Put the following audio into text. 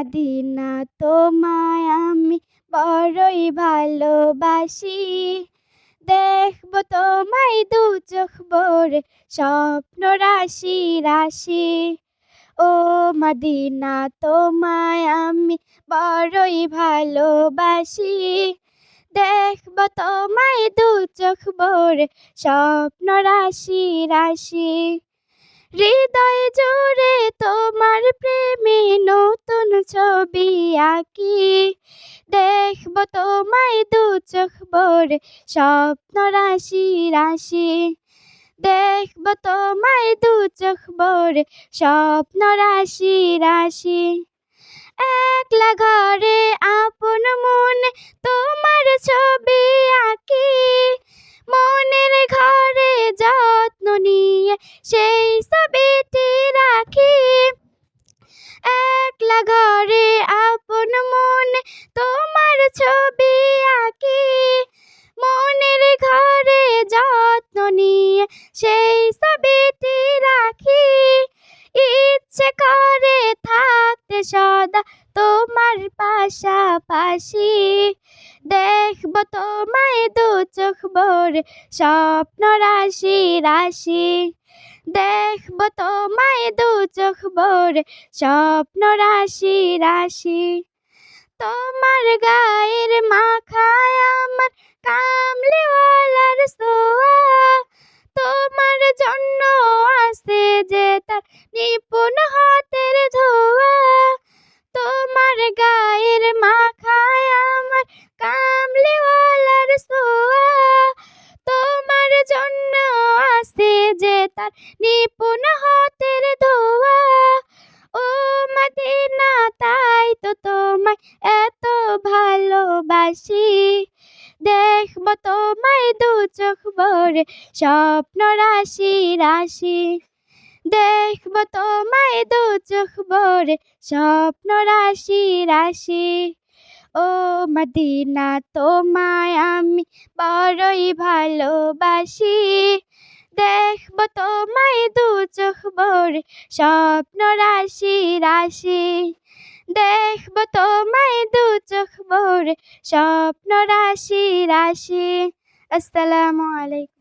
মাদিনা তোমায় আমি বড়ই ভালোবাসি। দেখব তোমায় দু চোখ ভরে স্বপ্ন রাশি রাশি। ও মাদিনা তোমায় আমি বড়ই ভালোবাসি। দেখব তোমায় দু চোখ ভরে স্বপ্ন রাশি রাশি। হৃদয় জুড়ে তোমার প্রেমে নতুন ছবি আঁকি। দেখব তোমায় দু চোখ ভরে স্বপ্ন রাশি রাশি। দেখব তোমায় দু চোখ ভরে স্বপ্ন রাশি রাশি। একলা ঘরে আপন মনে তোমার ছবি আঁকি। মনের ঘরে যত্ন নিয়ে সেই ছবিটি রাখি। একলা ঘরে আপন মনে তোমার ছবি আঁকি। মনের ঘরে যত্ন নিয়ে সেই ছবিটি রাখি। ইচ্ছে করে থাকতে সদা তোমার পাশাপাশি। দেখব তোমায় দু চোখ ভরে স্বপ্ন রাশি রাশি। দেখব তোমায় দু চোখ ভরে স্বপ্ন রাশি রাশি। তোমার গায়ের মাখায় আমার কামলিওয়ালার ছোঁয়া। তোমার জন্য আছে যে তার নিপুণ হাতের ধোয়া। তোমার গায়ের মাখায় আমার কামলিওয়ালার ছোঁয়া। তোমার জন্য আছে যে তার নিপুণ হাতের ধোয়া। ও মাদিনা তাই তো তোমায় এত ভালোবাসি। দেখব তোমায় দু চোখ ভরে স্বপ্ন রাশি রাশি। দেখব তোমায় দু চোখ ভরে স্বপ্ন রাশি রাশি। ও মাদিনা তোমায় আমি বড়ই ভালোবাসি। দেখব তোমায় দু চোখ ভরে স্বপ্ন রাশি রাশি। দেখব তোমায় দু চোখ ভরে স্বপ্ন রাশি রাশি। আসসালামু আলাইকুম।